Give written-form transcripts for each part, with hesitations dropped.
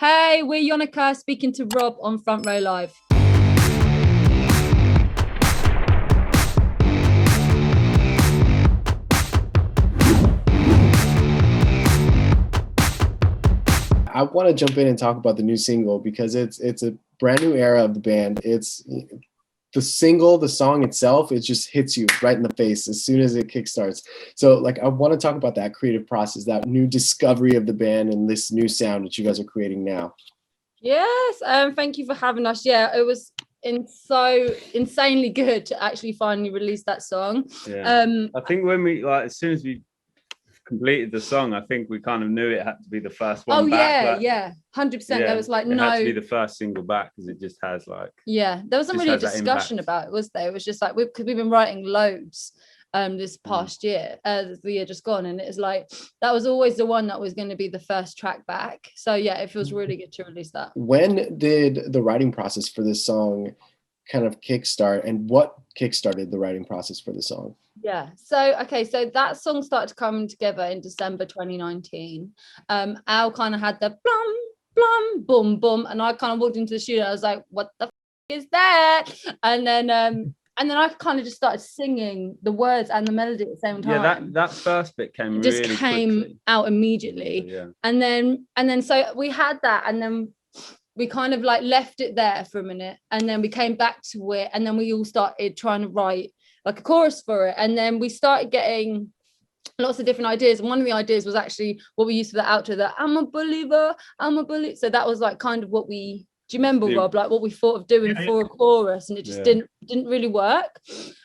Hey, we're YONAKA speaking to Rob on Front Row Live. I want to jump in and talk about the new single because it's a brand new era of the band. It's the single, the song itself, it just hits you right in the face as soon as it kickstarts. So like, I want to talk about that creative process, that new discovery of the band and this new sound that you guys are creating now. Yes, thank you for having us. Yeah, it was so insanely good to actually finally release that song. Yeah. I think when we as soon as we completed the song, I think we kind of knew it had to be the first one back. Yeah, 100%. There was like it had to be the first single back because it just has like there wasn't really a discussion about it, was there? It was just like because we've been writing loads this past year, the year just gone, and it's like that was always the one that was going to be the first track back. So yeah, it feels really good to release that. When did the writing process for this song kind of kickstart, and what kickstarted the writing process for the song? Yeah, so that song started coming together in December 2019. Al kind of had the blum blum boom boom, and I kind of walked into the studio. I was like, what the is that? And then I kind of just started singing the words and the melody at the same time. Yeah, that first bit came quickly out immediately. Yeah. And then so we had that, and then we kind of like left it there for a minute, and then we came back to it, and then we all started trying to write like a chorus for it, and then we started getting lots of different ideas, and one of the ideas was actually what we used for the outro, that I'm a believer. So that was like kind of what we, do you remember, Rob, like what we thought of doing for a chorus, and it just didn't really work.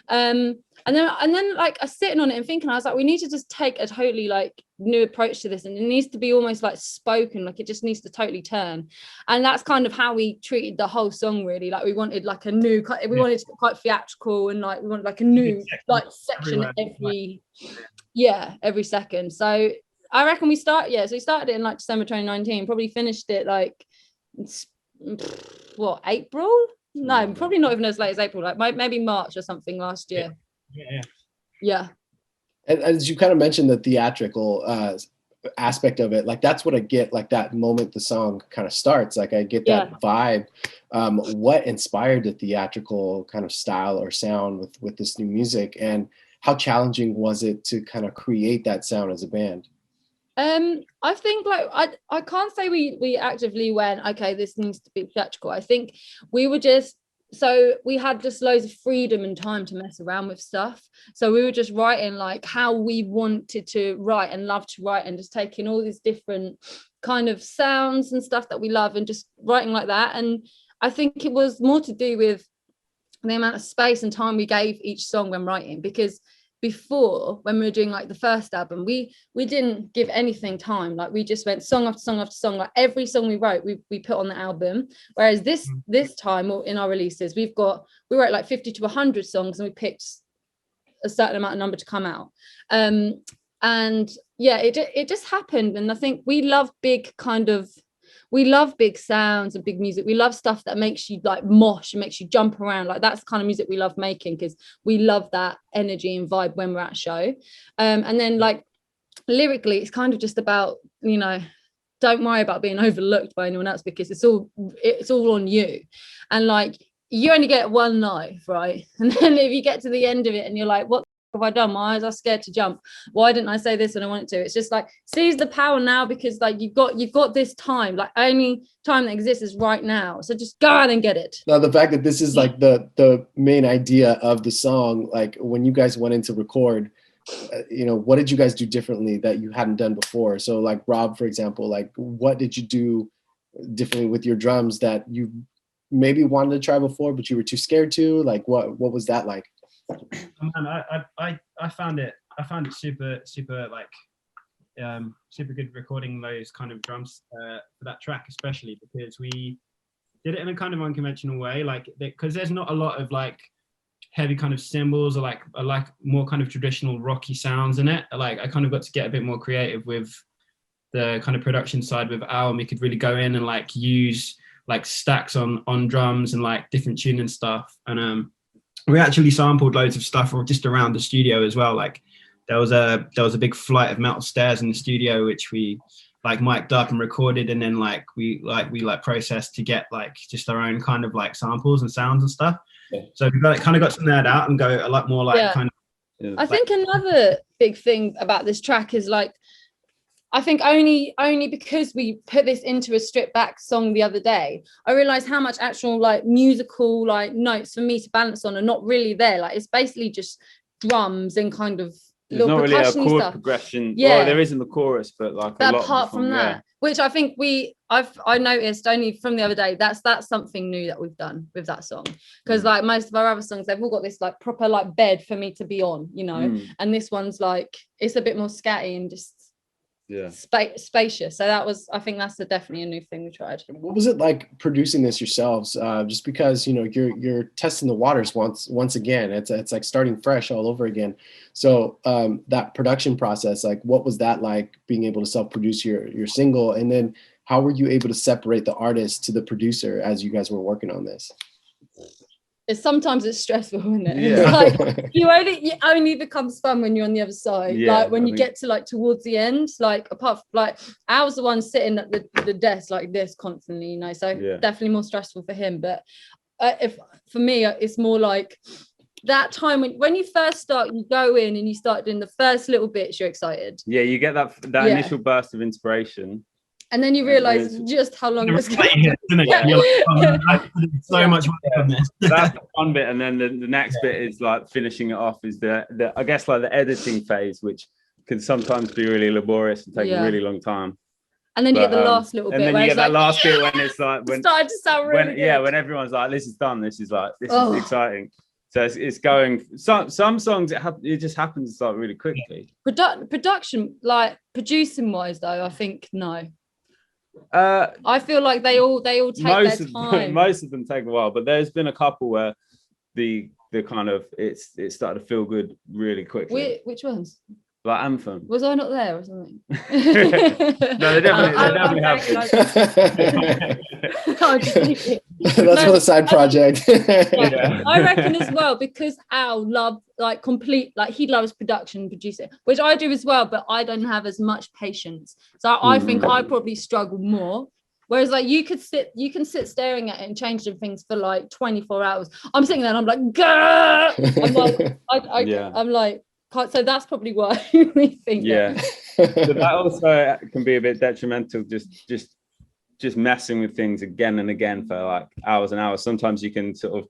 And then like I was sitting on it and thinking, I was like, we need to just take a totally like new approach to this, and it needs to be almost like spoken, like it just needs to totally turn. And that's kind of how we treated the whole song, really. Like we wanted like a new, we wanted to get quite theatrical, and like we wanted like a new like section every second. So I reckon we started it in like December 2019, probably finished it like April? No, probably not even as late as April, like maybe March or something last year. Yeah. And as you kind of mentioned, the theatrical aspect of it, like that's what I get, like that moment the song kind of starts, like I get that vibe. What inspired the theatrical kind of style or sound with this new music, and how challenging was it to kind of create that sound as a band? I think like I can't say we actively went, okay, this needs to be theatrical. I think we were just, so we had just loads of freedom and time to mess around with stuff, so we were just writing like how we wanted to write and love to write, and just taking all these different kind of sounds and stuff that we love and just writing like that. And I think it was more to do with the amount of space and time we gave each song when writing, because before, when we were doing like the first album, we didn't give anything time. Like we just went song after song after song, like every song we wrote we put on the album. Whereas this time, or in our releases, we wrote like 50 to 100 songs, and we picked a certain amount of number to come out. And yeah, it just happened. And I think we love big sounds and big music. We love stuff that makes you like mosh and makes you jump around. Like that's the kind of music we love making, because we love that energy and vibe when we're at a show. And then like lyrically, it's kind of just about, don't worry about being overlooked by anyone else, because it's all on you. And like you only get one life, right? And then if you get to the end of it and you're like, what have I done? My eyes are scared to jump. Why didn't I say this when I wanted to? It's just like, seize the power now, because like you've got this time, like only time that exists is right now. So just go out and get it. Now the fact that this is like the main idea of the song, like when you guys went in to record, what did you guys do differently that you hadn't done before? So like Rob, for example, like what did you do differently with your drums that you maybe wanted to try before but you were too scared to? Like what was that like? Man, I found it super like super good recording those kind of drums for that track, especially because we did it in a kind of unconventional way, like because there's not a lot of like heavy kind of cymbals or like more kind of traditional rocky sounds in it. Like I kind of got to get a bit more creative with the kind of production side with Al, and we could really go in and like use like stacks on drums and like different tuning stuff. And we actually sampled loads of stuff just around the studio as well. Like there was a big flight of metal stairs in the studio, which we like mic'd up and recorded, and then like we processed to get like just our own kind of like samples and sounds and stuff. Yeah. So we kind of got to nerd out and go a lot more like kind of. I think another big thing about this track is like, I think only because we put this into a stripped back song the other day, I realized how much actual like musical like notes for me to balance on are not really there. Like it's basically just drums and kind of there's not really a chord stuff. progression. Yeah, well, there is in the chorus, but like but a lot apart from that, which I think I noticed only from the other day, that's something new that we've done with that song, because like most of our other songs, they've all got this like proper like bed for me to be on, you know, and this one's like it's a bit more scatty and just spacious. So that was, I think that's definitely a new thing we tried. What was it like producing this yourselves? Just because, you know, you're testing the waters once again. It's like starting fresh all over again. So that production process, like what was that like, being able to self-produce your single? And then how were you able to separate the artist to the producer as you guys were working on this? Sometimes it's stressful, isn't it? Yeah. Like it only becomes fun when you're on the other side. Yeah, like when you get to like towards the end, like apart from like I was the one sitting at the desk like this constantly, you know, so definitely more stressful for him. But if for me it's more like that time when you first start, you go in and you start doing the first little bits, you're excited. Yeah, you get that initial burst of inspiration. And then you realize just how long it's going to take. So much work on this. That's the fun bit, and then the next bit is like finishing it off. Is the I guess like the editing phase, which can sometimes be really laborious and take a really long time. And then you get the last little bit. And then you get that last bit when it's like when started to sound really good. when everyone's like, this is done. This is exciting. So it's going. Some songs it just happens to start really quickly. Production, like producing wise, though, I think no. I feel like they all take their time. Most of them take a while, but there's been a couple where the kind of it started to feel good really quickly. Which ones? Like Anthem. Was I not there or something? No, they definitely have. That's for the side project. I reckon as well, because Al loved like he loves production, producing, which I do as well, but I don't have as much patience. So I think I probably struggle more. Whereas like you can sit staring at it and changing things for like 24 hours. I'm sitting there and I'm like, Gah! I'm like, so that's probably why we think. Yeah, but that also can be a bit detrimental. Just messing with things again and again for like hours and hours. Sometimes you can sort of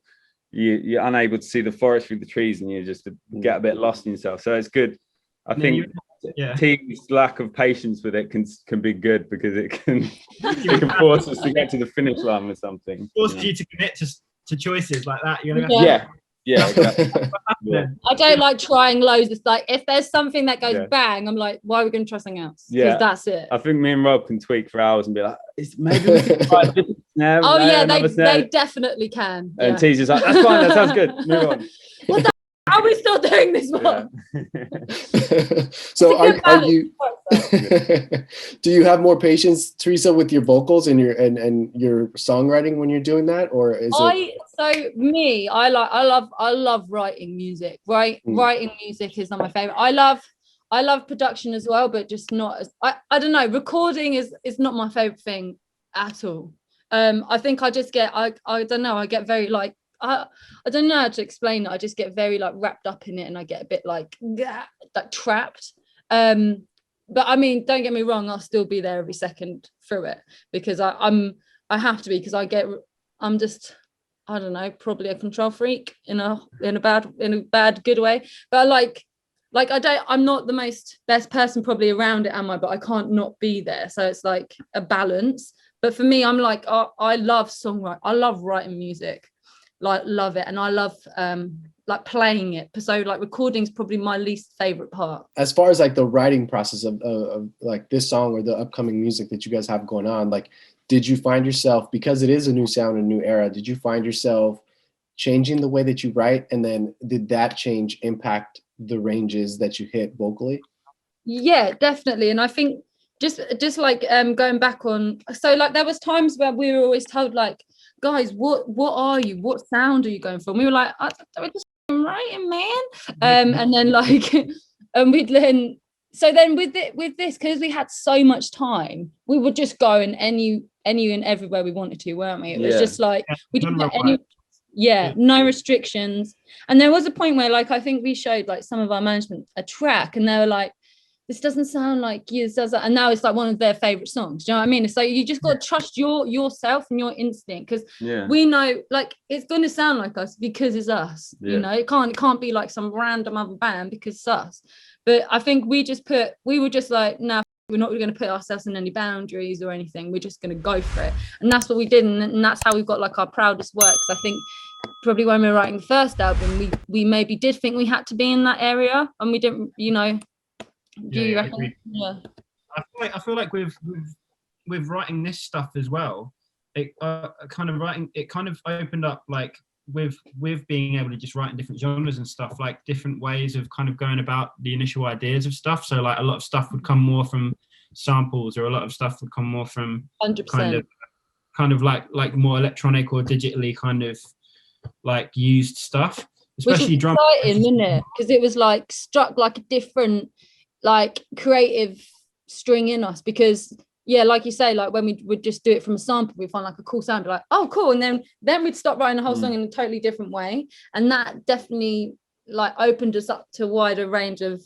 you're unable to see the forest through the trees, and you just get a bit lost in yourself. So it's good. I think team's lack of patience with it can be good, because it can force us to get to the finish line with something. Forces you to commit to choices like that. You're gonna have exactly. I don't like trying loads. It's like if there's something that goes bang, I'm like, why are we going to try something else? Because that's it. I think me and Rob can tweak for hours and be like, maybe we can try a different snare. Oh yeah, they definitely can. And T's just like, that's fine, that sounds good. Move on. What the are we still doing this one? So are you do you have more patience, Theresa, with your vocals and your songwriting when you're doing that, or is it? I love writing music. Writing music is not my favorite. I love production as well, but just not as I don't know. Recording is not my favorite thing at all. I think I just get I don't know. I get very like. I don't know how to explain it. I just get very like wrapped up in it, and I get a bit like trapped. But I mean, don't get me wrong, I'll still be there every second through it, because I have to be, because I'm just, I don't know, probably a control freak in a bad good way. But I'm not the best person probably around it, am I? But I can't not be there. So it's like a balance. But for me, I'm like, I love songwriting. I love writing music. Like love it, and I love like playing it. So like recording is probably my least favorite part. As far as like the writing process of like this song or the upcoming music that you guys have going on, like did you find yourself, because it is a new sound, a new era, did you find yourself changing the way that you write, and then did that change impact the ranges that you hit vocally? Yeah, definitely. And I think just like going back on, so like there was times where we were always told like, guys, what are you? What sound are you going for? And we were like, we're just writing, man. And then like, and we'd then so then with this, because we had so much time, we would just go in any and everywhere we wanted to, weren't we? It was just like we didn't get any, no restrictions. And there was a point where, like, I think we showed like some of our management a track, and they were like, "This doesn't sound like you." And now it's like one of their favorite songs. Do you know what I mean? It's like you just got to trust yourself and your instinct, because we know, like, it's going to sound like us because it's us. You know, it can't be like some random other band because it's us. But I think we were just like, no, we're not going to put ourselves in any boundaries or anything. We're just going to go for it. And that's what we did. And that's how we've got like our proudest work. Because I think probably when we were writing the first album, we maybe did think we had to be in that area, and we didn't, you know. Do you reckon? Yeah. I feel like with writing this stuff as well, it kind of opened up, like, with being able to just write in different genres and stuff, like different ways of kind of going about the initial ideas of stuff. So like a lot of stuff would come more from samples, or a lot of stuff would come more from 100%. kind of like more electronic or digitally kind of like used stuff, especially drum. Exciting, isn't it? Because it was like struck like a different, like, creative string in us, because like you say, like when we would just do it from a sample, we find like a cool sound, like, oh cool, and then we'd start writing the whole song in a totally different way, and that definitely like opened us up to a wider range of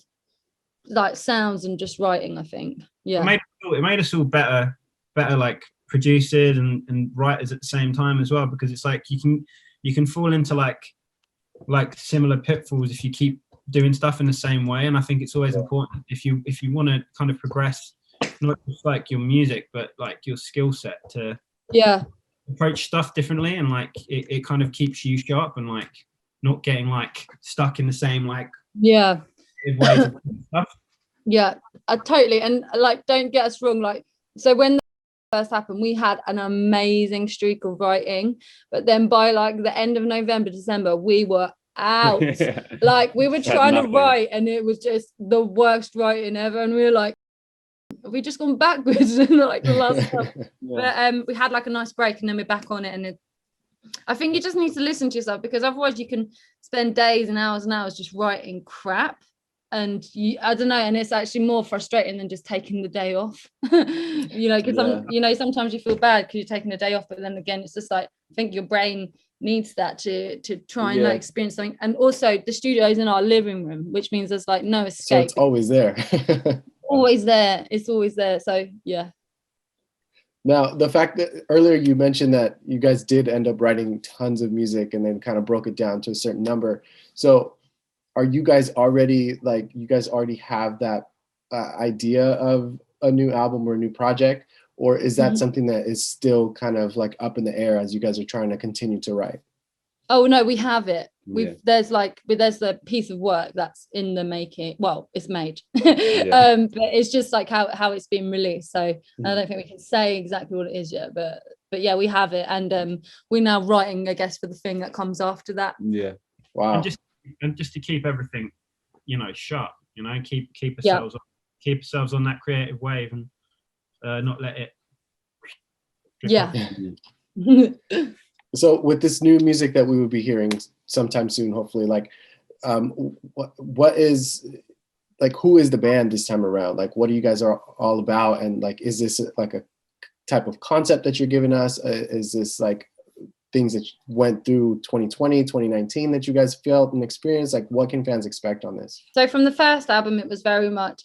like sounds and just writing, I think. It made us all better like producers and writers at the same time as well, because it's like you can fall into like similar pitfalls if you keep doing stuff in the same way. And I think it's always important if you want to kind of progress, not just like your music, but like your skill set, to approach stuff differently, and like it kind of keeps you sharp and like not getting like stuck in the same like ways of stuff. I totally. And like, don't get us wrong, like, so when the first happened, we had an amazing streak of writing, but then by like the end of November, December, we were out. Like, we were trying to write, and it was just the worst writing ever, and we were like, have we just gone backwards in like the last stuff? But we had like a nice break, and then we're back on it. And I think you just need to listen to yourself, because otherwise you can spend days and hours just writing crap, and I don't know, and it's actually more frustrating than just taking the day off. You know, because you know, sometimes you feel bad because you're taking a day off, but then again, it's just like, I think your brain needs that to try and like experience something. And also the studio is in our living room, which means there's like no escape. So it's always there. Always there. It's always there. So Now, the fact that earlier you mentioned that you guys did end up writing tons of music and then kind of broke it down to a certain number. So are you guys already have that idea of a new album or a new project? Or is that something that is still kind of like up in the air as you guys are trying to continue to write? Oh no, we have it. There's a piece of work that's in the making. Well, it's made, but it's just like how it's been released. So I don't think we can say exactly what it is yet. But yeah, we have it, and we're now writing, I guess, for the thing that comes after that. Yeah. Wow. And just to keep everything, you know, sharp. You know, keep ourselves on that creative wave, and not let it. So with this new music that we will be hearing sometime soon, hopefully, like, what is, like, who is the band this time around? Like, what are you guys are all about? And like, is this like a type of concept that you're giving us? Is this like things that went through 2020, 2019 that you guys felt and experienced? Like, what can fans expect on this? So from the first album, it was very much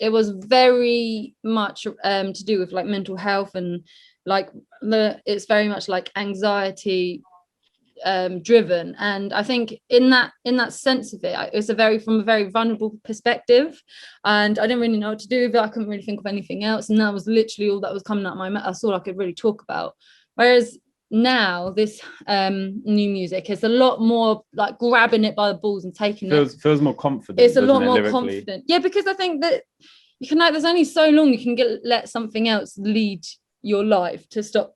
to do with like mental health, and like it's very much like anxiety driven. And I think in that sense of it, it's from a very vulnerable perspective, and I didn't really know what to do with it. I couldn't really think of anything else, and that was literally all that was coming out of my mouth. That's all I could really talk about. Whereas now this new music is a lot more like grabbing it by the balls and taking feels more confident. It's a lot more confident. Yeah, because I think that you can, like, there's only so long you can let something else lead your life to stop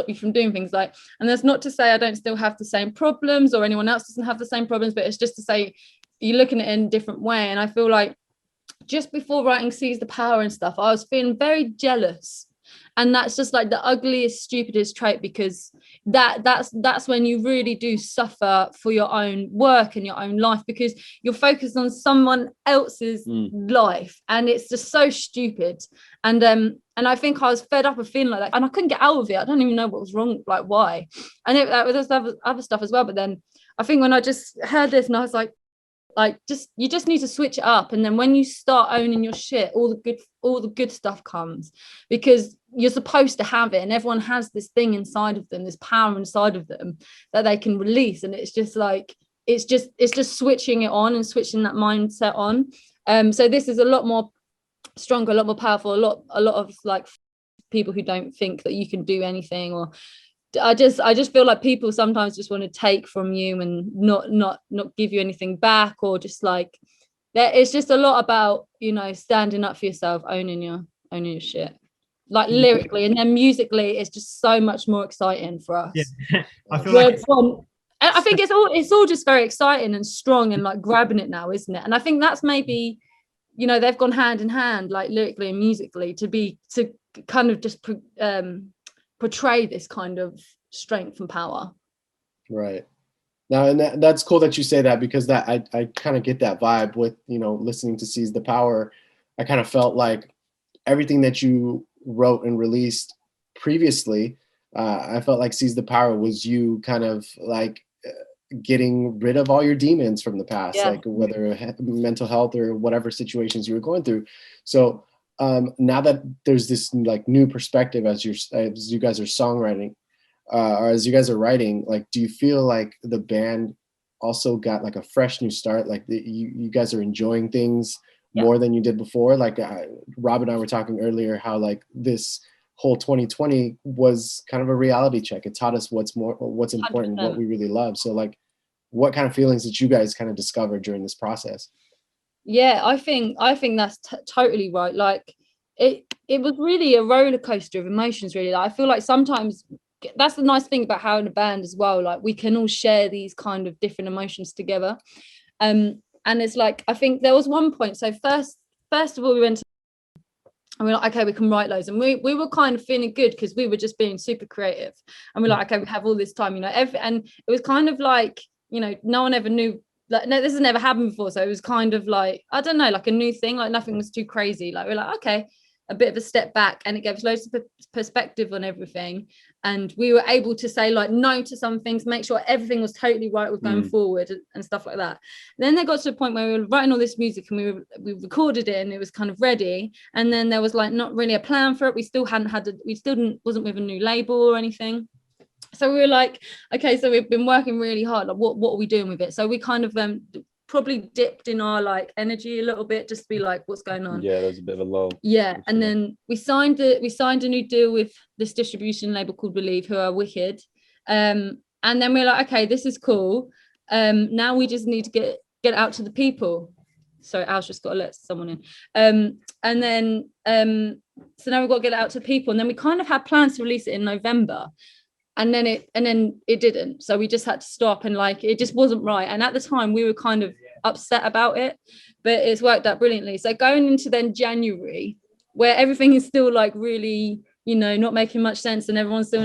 you from doing things. Like, and that's not to say I don't still have the same problems, or anyone else doesn't have the same problems, but it's just to say you're looking at it in a different way. And I feel like just before writing Seize the Power and stuff, I was feeling very jealous And that's just like the ugliest, stupidest trait, because that's when you really do suffer for your own work and your own life, because you're focused on someone else's life, and it's just so stupid. And I think I was fed up of feeling like that, and I couldn't get out of it. I don't even know what was wrong, like why. And there's other stuff as well, but then I think when I just heard this, and I was like you just need to switch it up, and then when you start owning your shit, all the good stuff comes, because you're supposed to have it, and everyone has this thing inside of them, this power inside of them that they can release, and it's just like it's just switching it on and switching that mindset on. So this is a lot more stronger, a lot more powerful, a lot of like people who don't think that you can do anything, or I just feel like people sometimes just want to take from you and not give you anything back, or just like it's just a lot about, you know, standing up for yourself, owning your shit, like lyrically, and then musically it's just so much more exciting for us. Yeah. I feel like I think it's all just very exciting and strong and like grabbing it now, isn't it? And I think that's maybe, you know, they've gone hand in hand, like lyrically and musically, to kind of just portray this kind of strength and power. Right. Now, and that's cool that you say that, because that I kind of get that vibe with, you know, listening to Seize the Power. I kind of felt like everything that you wrote and released previously, I felt like Seize the Power was you kind of like getting rid of all your demons from the past, like whether mental health or whatever situations you were going through. So now that there's this like new perspective as you guys are songwriting, or as you guys are writing, like, do you feel like the band also got like a fresh new start? Like you guys are enjoying things more than you did before? Like Rob and I were talking earlier how like this whole 2020 was kind of a reality check. It taught us what's important, 100%. What we really love. So like, what kind of feelings did you guys kind of discover during this process? Yeah, I think that's totally right. Like it was really a roller coaster of emotions, really. Like, I feel like sometimes that's the nice thing about having a band as well. Like we can all share these kind of different emotions together. And it's like, I think there was one point. So first of all, we went to, and we're like, okay, we can write loads. And we were kind of feeling good because we were just being super creative. And we're like, okay, we have all this time, you know, and it was kind of like, you know, no one ever knew, like, no, this has never happened before. So it was kind of like, I don't know, like a new thing, like nothing was too crazy. Like we're like, okay, a bit of a step back, and it gave us loads of perspective on everything. And we were able to say like no to some things, make sure everything was totally right with going forward and stuff like that. Then they got to a point where we were writing all this music, and we recorded it, and it was kind of ready. And then there was like not really a plan for it. We still wasn't with a new label or anything. So we were like, okay, so we've been working really hard. Like, what are we doing with it? So we kind of probably dipped in our like energy a little bit, just to be like, what's going on? Yeah, there's a bit of a lull. Yeah, and then we signed a new deal with this distribution label called Believe, who are wicked. And then we're like, okay, this is cool. Now we just need to get it out to the people. Sorry, Al's just got to let someone in. And then so now we've got to get it out to people, and then we kind of had plans to release it in November. And then it didn't. So we just had to stop, and like it just wasn't right. And at the time we were kind of upset about it, but it's worked out brilliantly. So going into then January, where everything is still like really, you know, not making much sense, and everyone's still,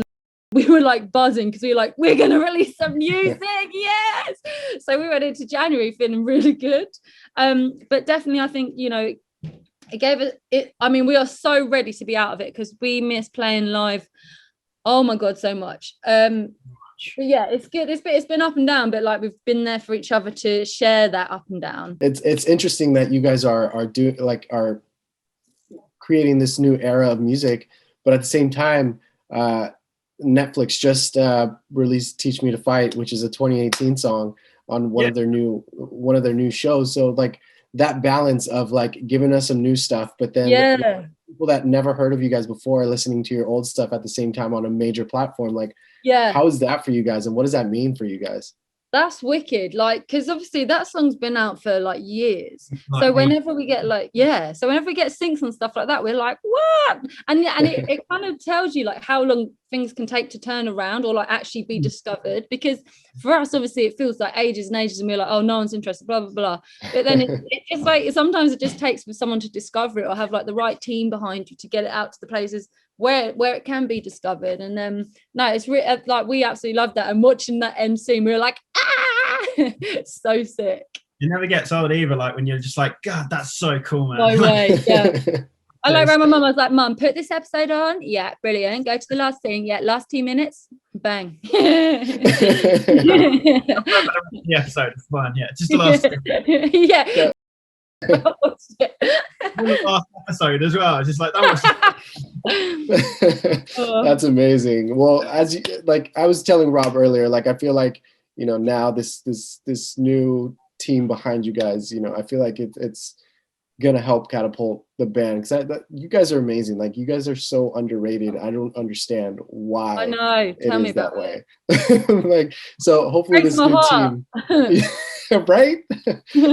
we were like buzzing because we were like, we're gonna release some music, yes. So we went into January feeling really good. But definitely I think, you know, it gave it. I mean, we are so ready to be out of it because we miss playing live. Oh my god, so much. But yeah, it's good. It's been up and down, but like we've been there for each other to share that up and down. It's interesting that you guys are creating this new era of music, but at the same time, Netflix just released "Teach Me to Fight," which is a 2018 song on one of their new shows. So like that balance of like giving us some new stuff, but then people that never heard of you guys before are listening to your old stuff at the same time on a major platform. Like, how is that for you guys, and what does that mean for you guys? That's wicked. Like, because obviously that song's been out for like years. So whenever we get like, so whenever we get syncs and stuff like that, we're like, what? And it kind of tells you like how long things can take to turn around or like actually be discovered. Because for us, obviously, it feels like ages and ages, and we're like, oh, no one's interested, blah blah blah. But then it's just like sometimes it just takes for someone to discover it or have like the right team behind you to get it out to the places where it can be discovered. And no, it's like we absolutely love that. And watching that end scene, we were like, ah, it's so sick. It never gets old either. Like when you're just like, God, that's so cool, man. No way, yeah. I like Yes. around my mum. I was like, Mum, put this episode on. Yeah, brilliant. Go to the last scene. Yeah, last 2 minutes. Bang. The episode is fun. Yeah, just the last. Yeah. The last episode as well. It's just like that was. That's amazing. Well, as you, like I was telling Rob earlier, like I feel like, you know, now this new team behind you guys, you know, I feel like it's gonna help catapult the band, because you guys are amazing. Like you guys are so underrated. I don't understand why. I know. Tell me about that way. Like, so hopefully this new team, right?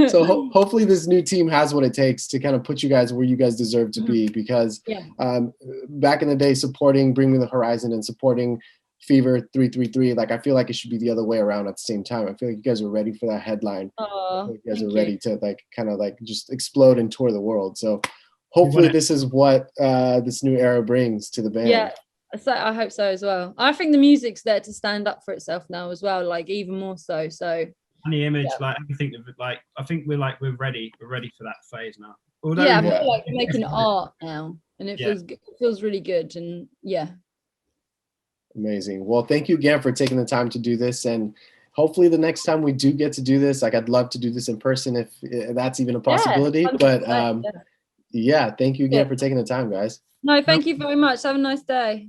So hopefully this new team has what it takes to kind of put you guys where you guys deserve to be, because back in the day, supporting Bring Me the Horizon and supporting Fever 333, like I feel like it should be the other way around at the same time. I feel like you guys are ready for that headline. You guys are ready to like kind of like just explode and tour the world. So hopefully this is what this new era brings to the band. Yeah, so I hope so as well. I think the music's there to stand up for itself now as well, like even more so. So And the image, like everything, like I think we're ready for that phase now. Although, I feel like we're making art now, and it feels really good. And amazing. Well, thank you again for taking the time to do this, and hopefully the next time we do get to do this, like I'd love to do this in person if that's even a possibility. But thank you again for taking the time, guys. No, thank you very much. Have a nice day.